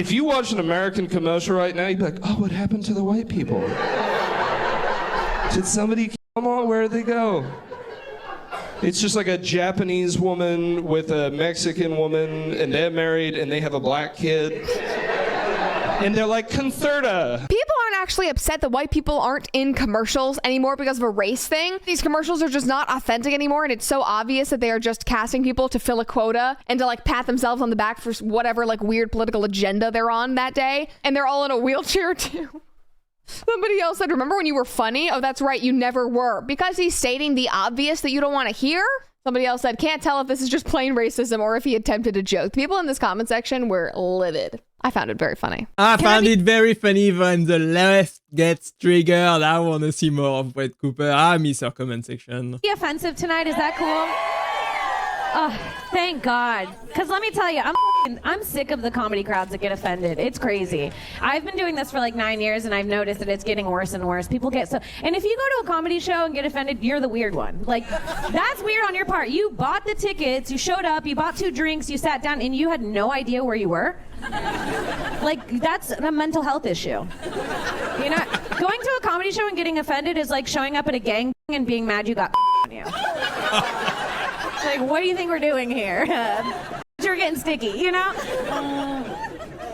If you watch an American commercial right now, you'd be like, oh, what happened to the white people? Did somebody kill them all? Where'd they go? It's just like a Japanese woman with a Mexican woman, and they're married, and they have a black kid. And they're like, Concerta. People aren't actually upset that white people aren't in commercials anymore because of a race thing. These commercials are just not authentic anymore, and it's so obvious that they are just casting people to fill a quota and to like pat themselves on the back for whatever like weird political agenda they're on that day. And they're all in a wheelchair too. Somebody else said, remember when you were funny? Oh, that's right, you never were. Because he's stating the obvious that you don't want to hear? Somebody else said, can't tell if this is just plain racism or if he attempted a joke. People in this comment section were livid. I found it very funny. I found it very funny when the left gets triggered. I want to see more of Brett Cooper. I miss her comment section. Be offensive tonight, is that cool? Oh, thank God. Because let me tell you, I'm sick of the comedy crowds that get offended. It's crazy. I've been doing this for like 9 years, and I've noticed that it's getting worse and worse. People get so... And if you go to a comedy show and get offended, you're the weird one. Like, that's weird on your part. You bought the tickets, you showed up, you bought 2 drinks, you sat down, and you had no idea where you were. Like, that's a mental health issue. You know, going to a comedy show and getting offended is like showing up at a gang and being mad you got on you. Like, what do you think we're doing here? You're getting sticky, you know?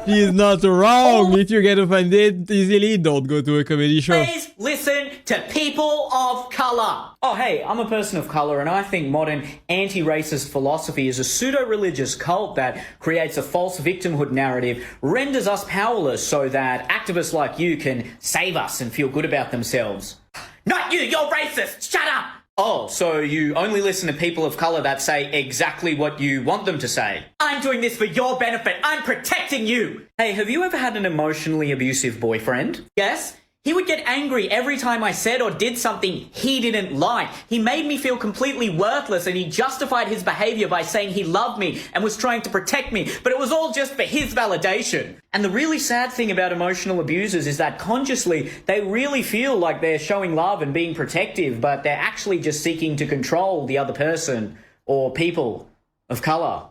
He's not wrong. If you get offended easily, don't go to a comedy show. Please listen to people of color. Oh, hey, I'm a person of color, and I think modern anti-racist philosophy is a pseudo-religious cult that creates a false victimhood narrative, renders us powerless so that activists like you can save us and feel good about themselves. Not you, you're racist. Shut up. Oh, so you only listen to people of color that say exactly what you want them to say. I'm doing this for your benefit. I'm protecting you. Hey, have you ever had an emotionally abusive boyfriend? Yes? He would get angry every time I said or did something he didn't like. He made me feel completely worthless, and he justified his behavior by saying he loved me and was trying to protect me, but it was all just for his validation. And the really sad thing about emotional abusers is that consciously they really feel like they're showing love and being protective, but they're actually just seeking to control the other person or people of color.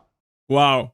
Wow.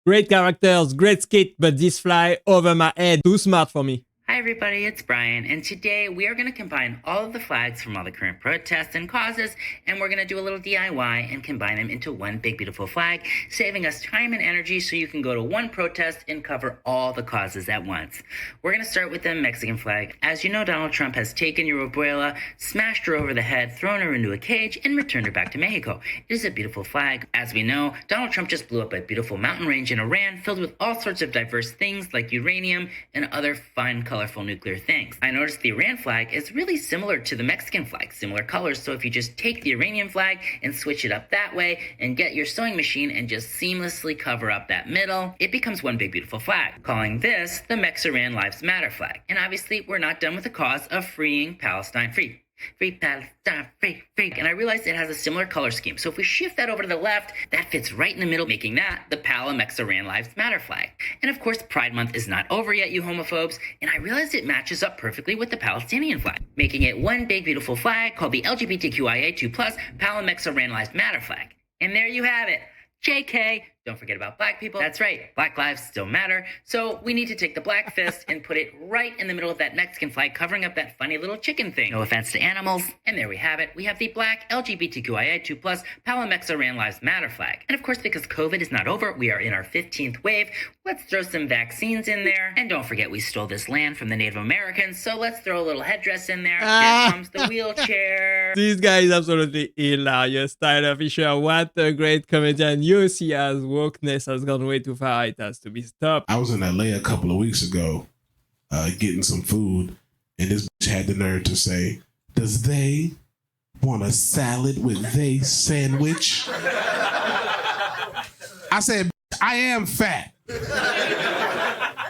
Great characters, great skit, but this fly over my head. Too smart for me. Hi everybody, it's Brian, and today we are going to combine all of the flags from all the current protests and causes, and we're going to do a little DIY and combine them into one big beautiful flag, saving us time and energy so you can go to one protest and cover all the causes at once. We're going to start with the Mexican flag. As you know, Donald Trump has taken your abuela, smashed her over the head, thrown her into a cage, and returned her back to Mexico. It is a beautiful flag. As we know, Donald Trump just blew up a beautiful mountain range in Iran filled with all sorts of diverse things like uranium and other fun, colorful nuclear things. I noticed the Iran flag is really similar to the Mexican flag, similar colors, so if you just take the Iranian flag and switch it up that way and get your sewing machine and just seamlessly cover up that middle, it becomes one big beautiful flag, calling this the Mex-Iran Lives Matter flag. And obviously we're not done with the cause of freeing Palestine free. Free Palestine, free. And I realized it has a similar color scheme. So if we shift that over to the left, that fits right in the middle, making that the Mex-Iran Lives Matter flag. And of course, Pride Month is not over yet, you homophobes. And I realized it matches up perfectly with the Palestinian flag, making it one big beautiful flag called the LGBTQIA2+ Mex-Iran Lives Matter flag. And there you have it. JK, don't forget about black people. That's right, black lives still matter. So we need to take the black fist and put it right in the middle of that Mexican flag, covering up that funny little chicken thing. No offense to animals. And there we have it. We have the black LGBTQIA2+ Mex-Iran Lives Matter flag. And of course, because COVID is not over, we are in our 15th wave. Let's throw some vaccines in there. And don't forget, we stole this land from the Native Americans. So let's throw a little headdress in there. Here comes the wheelchair. This guy is absolutely hilarious. Tyler Fisher, what a great comedian. You see, as wokeness has gone way too far, it has to be stopped. I was in LA a couple of weeks ago getting some food, and this bitch had the nerve to say, does they want a salad with they sandwich? I said, I am fat,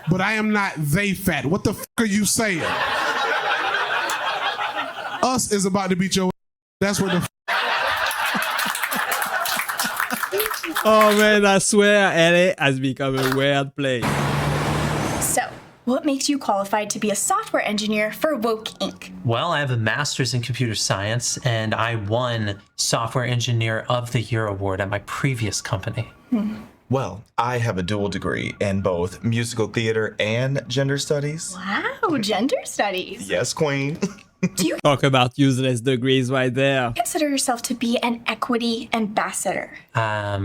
but I am not they fat. What the fuck are you saying? Us is about to beat your ass. That's what the Oh man, I swear LA has become a weird place. So, what makes you qualified to be a software engineer for Woke Inc? Well, I have a master's in computer science, and I won Software Engineer of the Year award at my previous company. Well, I have a dual degree in both musical theater and gender studies. Wow, gender studies. Yes, queen. Do you Talk about useless degrees right there. consider yourself to be an equity ambassador? I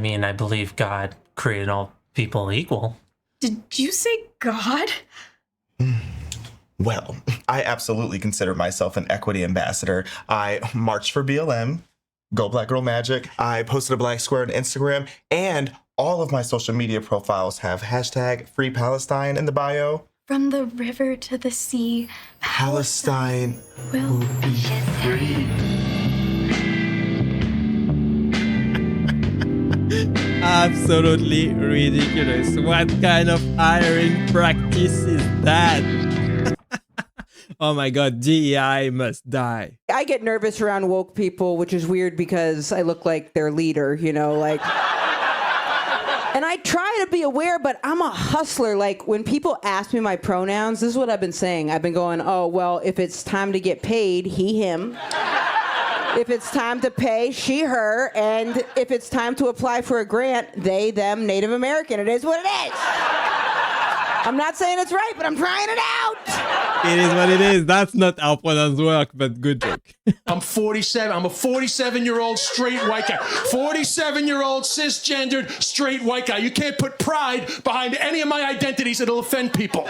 mean, I believe God created all people equal. Did you say God? Well, I absolutely consider myself an equity ambassador. I marched for BLM, Go Black Girl Magic. I posted a black square on Instagram, and all of my social media profiles have hashtag Free Palestine in the bio. From the river to the sea, Palestine will be free. Absolutely ridiculous. What kind of hiring practice is that? Oh my god, DEI must die. I get nervous around woke people, which is weird because I look like their leader, you know, like. And I try to be aware, but I'm a hustler. Like, when people ask me my pronouns, this is what I've been saying. I've been going, oh, well, if it's time to get paid, he, him. If it's time to pay, she, her. And if it's time to apply for a grant, they, them, Native American. It is what it is. I'm not saying it's right, but I'm trying it out. It is what it is. That's not how pronouns work, but good joke. I'm 47. I'm a 47-year-old straight white guy. 47-year-old cisgendered straight white guy. You can't put pride behind any of my identities. It'll offend people,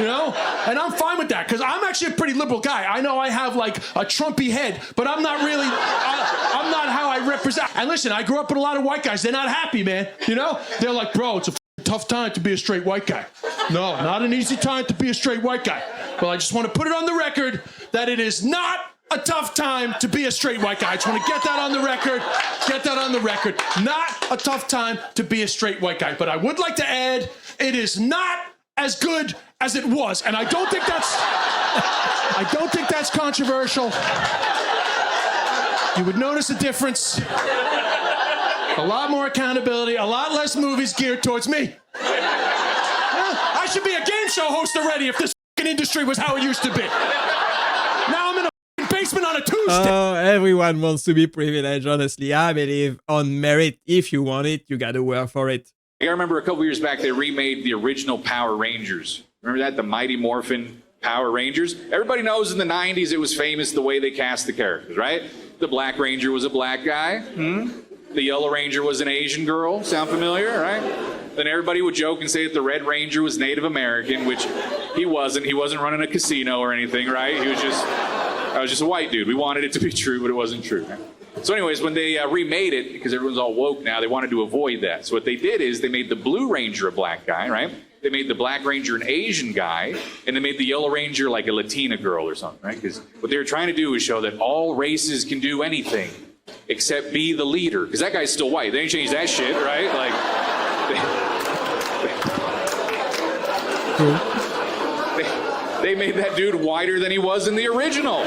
you know? And I'm fine with that because I'm actually a pretty liberal guy. I know I have like a Trumpy head, but I'm not really, I'm not how I represent. And listen, I grew up with a lot of white guys. They're not happy, man. You know? They're like, bro, it's a tough time to be a straight white guy. No, not an easy time to be a straight white guy. Well, I just want to put it on the record that it is not a tough time to be a straight white guy. I just want to get that on the record. Get that on the record. Not a tough time to be a straight white guy. But I would like to add, it is not as good as it was. And I don't think that's controversial. You would notice a difference. A lot more accountability, a lot less movies geared towards me. I should be a game show host already if this industry was how it used to be. Now I'm in a basement on a Tuesday. Oh, everyone wants to be privileged, honestly. I believe on merit. If you want it, you gotta work for it. I remember a couple years back they remade the original Power Rangers. Remember that? The Mighty Morphin Power Rangers? Everybody knows in the 90s it was famous the way they cast the characters, right? The Black Ranger was a black guy. The Yellow Ranger was an Asian girl. Sound familiar, right? Then everybody would joke and say that the Red Ranger was Native American, which he wasn't. He wasn't running a casino or anything, right? I was just a white dude. We wanted it to be true, but it wasn't true. So anyways, when they remade it, because everyone's all woke now, they wanted to avoid that. So what they did is they made the Blue Ranger a black guy, right? They made the Black Ranger an Asian guy, and they made the Yellow Ranger like a Latina girl or something, right? Because what they were trying to do is show that all races can do anything except be the leader. Because that guy's still white. They ain't changed that shit, right? Like, they made that dude whiter than he was in the original.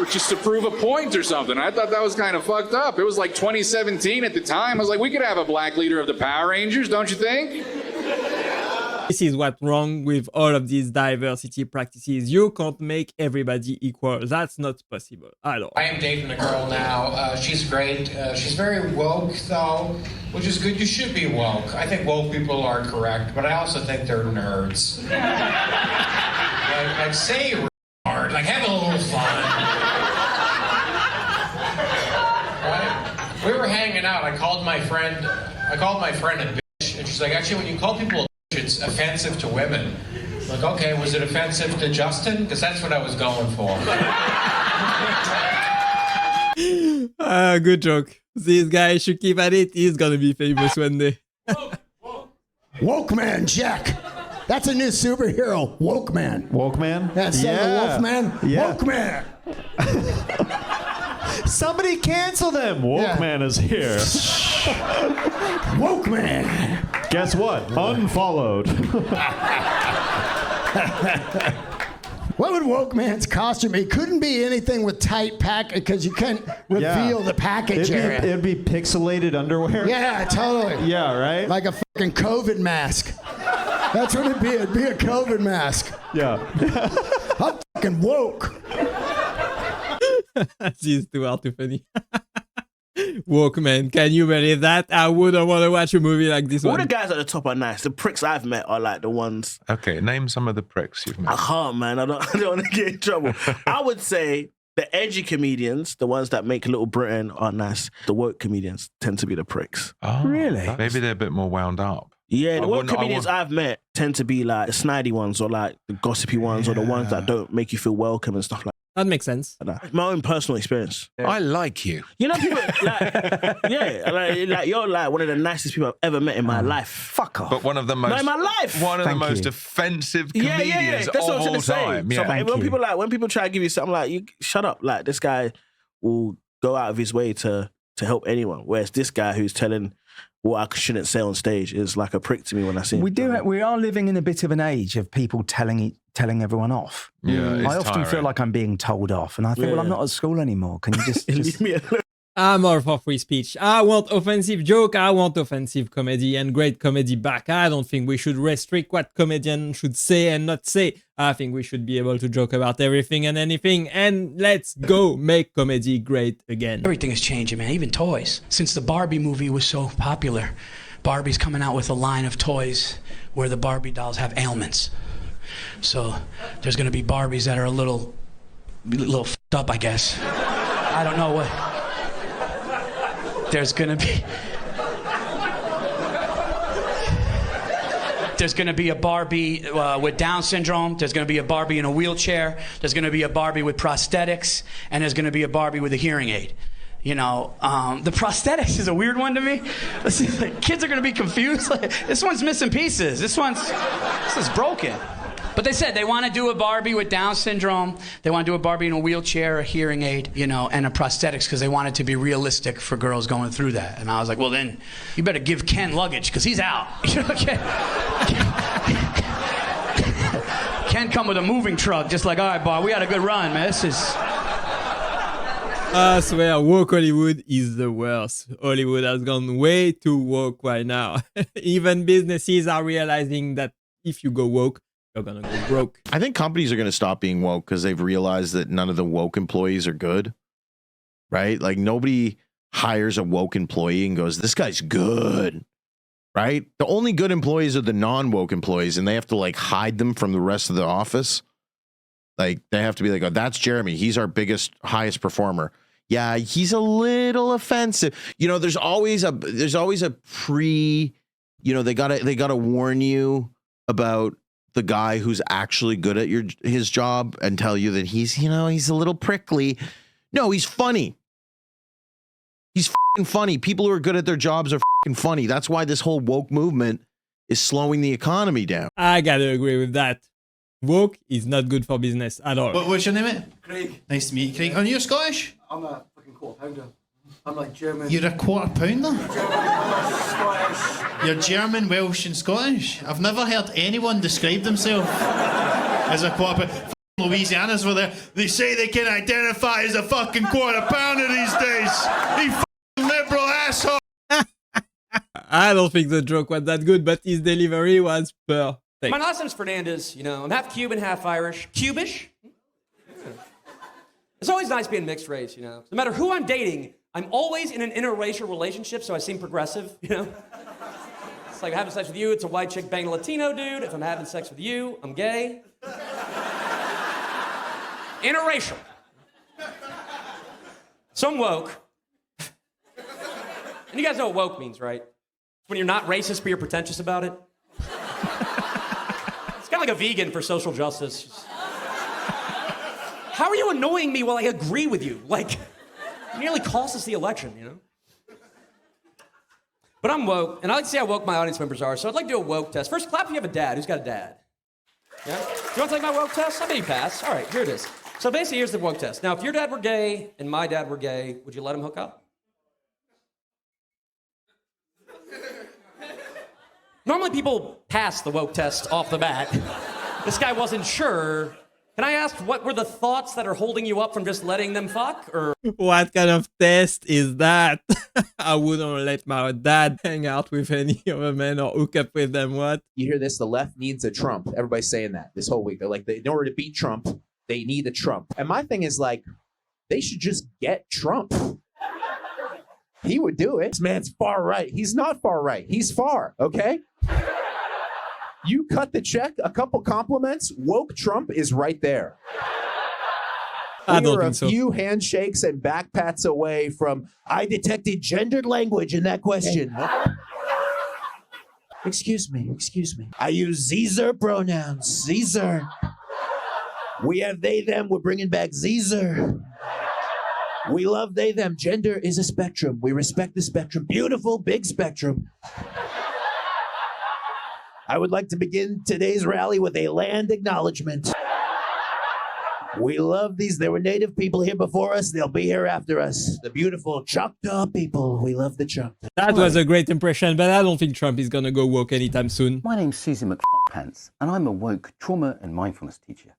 Just to prove a point or something. I thought that was kind of fucked up. It was like 2017 at the time. I was like, we could have a black leader of the Power Rangers, don't you think? This is what's wrong with all of these diversity practices. You can't make everybody equal. That's not possible at all. I am dating a girl now. She's great. She's very woke, though, which is good. You should be woke. I think woke people are correct, but I also think they're nerds. like say you're hard. Like, have a little fun. Right? We were hanging out. I called my friend a bitch, and she's like, actually, when you call people a bitch, it's offensive to women. I'm like, okay, was it offensive to Justin? Because that's what I was going for. Good joke. This guy should keep at it. He's gonna be famous one day. Wokeman, Jack. That's a new superhero. Wokeman. Wokeman? That's the Wolfman. Yeah. Wokeman. Somebody cancel them. Wokeman is here. Wokeman. Guess what? Unfollowed. What would Wokeman's costume be? It couldn't be anything with tight pack because you can't reveal the package area. It'd be pixelated underwear. Yeah, totally. Yeah, right? Like a fucking COVID mask. That's what it'd be. It'd be a COVID mask. Yeah. I'm fucking woke. She's too hard to funny. Wokeman, can you believe that? I wouldn't want to watch a movie like this All one. the guys at the top are nice. The pricks I've met are like the ones. Okay, name some of the pricks you've met. I can't, man. I don't want to get in trouble. I would say the edgy comedians, the ones that make Little Britain, are nice. The woke comedians tend to be the pricks. Oh, really? Maybe they're a bit more wound up. Yeah, the woke comedians I've met tend to be like the snidey ones or like the gossipy ones or the ones that don't make you feel welcome and stuff like that. That makes sense. My own personal experience. I like you. You know, people like, yeah, like you're like one of the nicest people I've ever met in my life. Fuck off. But one of the most, no, in my life. One of the most offensive comedians That's what of I'm all trying time. to say. So when people try to give you something like, you shut up. Like this guy will go out of his way to help anyone, whereas this guy who's telling what I shouldn't say on stage is like a prick to me when I see him. We are living in a bit of an age of people telling everyone off. Yeah, I often feel like I'm being told off, and I think, well, I'm not at school anymore. Can you just leave me alone? I'm all for free speech. I want offensive joke. I want offensive comedy and great comedy back. I don't think we should restrict what comedians should say and not say. I think we should be able to joke about everything and anything. And let's go make comedy great again. Everything is changing, man. Even toys. Since the Barbie movie was so popular, Barbie's coming out with a line of toys where the Barbie dolls have ailments. So there's going to be Barbies that are a little f***ed up, I guess. I don't know what. There's going to be a Barbie with Down syndrome. There's going to be a Barbie in a wheelchair. There's going to be a Barbie with prosthetics. And there's going to be a Barbie with a hearing aid. You know, the prosthetics is a weird one to me. Like, kids are going to be confused. Like, this one's missing pieces. This is broken. But they said they want to do a Barbie with Down syndrome. They want to do a Barbie in a wheelchair, a hearing aid, you know, and a prosthetics because they want it to be realistic for girls going through that. And I was like, well, then you better give Ken luggage because he's out. You know, Ken come with a moving truck, just like, all right, Bob, we had a good run, man. This is... I swear, woke Hollywood is the worst. Hollywood has gone way too woke right now. Even businesses are realizing that if you go woke, you're gonna go broke. I think companies are gonna stop being woke because they've realized that none of the woke employees are good, right? Like nobody hires a woke employee and goes, "This guy's good," right? The only good employees are the non-woke employees, and they have to like hide them from the rest of the office. Like they have to be like, "Oh, that's Jeremy. He's our biggest, highest performer." Yeah, he's a little offensive. You know, there's always a pre. You know, they gotta warn you about the guy who's actually good at his job and tell you that he's a little prickly. No, he's funny. He's fucking funny. People who are good at their jobs are fucking funny. That's why this whole woke movement is slowing the economy down. I gotta agree with that. Woke is not good for business at all. What's your name, mate? Craig. Nice to meet you, Craig. Are you Scottish? I'm a fucking quarter pounder. I'm like German. You're a quarter pounder? Scottish. You're German, Welsh, and Scottish? I've never heard anyone describe themselves as a quarter pounder. Louisiana's were there. They say they can identify as a fucking quarter pounder these days. You fucking liberal asshole. I don't think the joke was that good, but his delivery was perfect. My last name's Fernandez. You know, I'm half Cuban, half Irish. Cubish? It's always nice being mixed race, you know. No matter who I'm dating, I'm always in an interracial relationship, so I seem progressive, you know. It's like having sex with you, it's a white chick banging a Latino dude. If I'm having sex with you, I'm gay. Interracial. So I'm woke. And you guys know what woke means, right? It's when you're not racist, but you're pretentious about it. It's kind of like a vegan for social justice. How are you annoying me while I agree with you? Like, it nearly cost us the election, you know? But I'm woke, and I like to see how woke my audience members are, so I'd like to do a woke test. First, clap if you have a dad. Who's got a dad? Yeah? Do you want to take my woke test? I bet you pass. All right, here it is. So basically, here's the woke test. Now, if your dad were gay and my dad were gay, would you let him hook up? Normally, people pass the woke test off the bat. This guy wasn't sure. Can I ask, what were the thoughts that are holding you up from just letting them fuck? Or what kind of test is that? I wouldn't let my dad hang out with any other men or hook up with them. What? You hear this? The left needs a Trump. Everybody's saying that this whole week. They're like, in order to beat Trump, they need a Trump. And my thing is like, they should just get Trump. He would do it. This man's far right. He's not far right. He's far, okay? You cut the check, a couple compliments, woke Trump is right there. I We don't are a think so. few handshakes and back pats away from, I detected gendered language in that question. Excuse me. I use Caesar pronouns. Caesar. We have they, them. We're bringing back Caesar. We love they, them. Gender is a spectrum. We respect the spectrum. Beautiful, big spectrum. I would like to begin today's rally with a land acknowledgement. We love these. There were native people here before us. They'll be here after us. The beautiful Choctaw people. We love the Choctaw. That was a great impression, but I don't think Trump is gonna go woke anytime soon. My name's Susie McPants, and I'm a woke trauma and mindfulness teacher.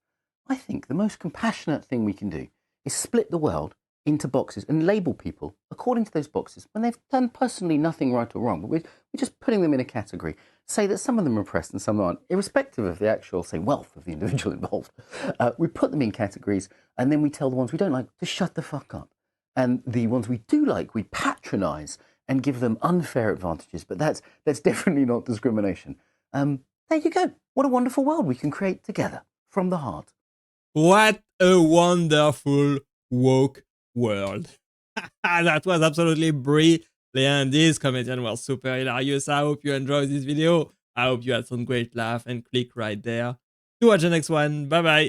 I think the most compassionate thing we can do is split the world into boxes and label people according to those boxes when they've done personally nothing right or wrong, but we're just putting them in a category. Say that some of them are oppressed and some aren't, irrespective of the actual, say, wealth of the individual involved. We put them in categories, and then we tell the ones we don't like to shut the fuck up. And the ones we do like, we patronize and give them unfair advantages. But that's definitely not discrimination. There you go. What a wonderful world we can create together from the heart. What a wonderful woke world. That was absolutely brilliant. This comedian was super hilarious. I hope you enjoyed this video. I hope you had some great laugh and click right there to watch the next one. Bye bye.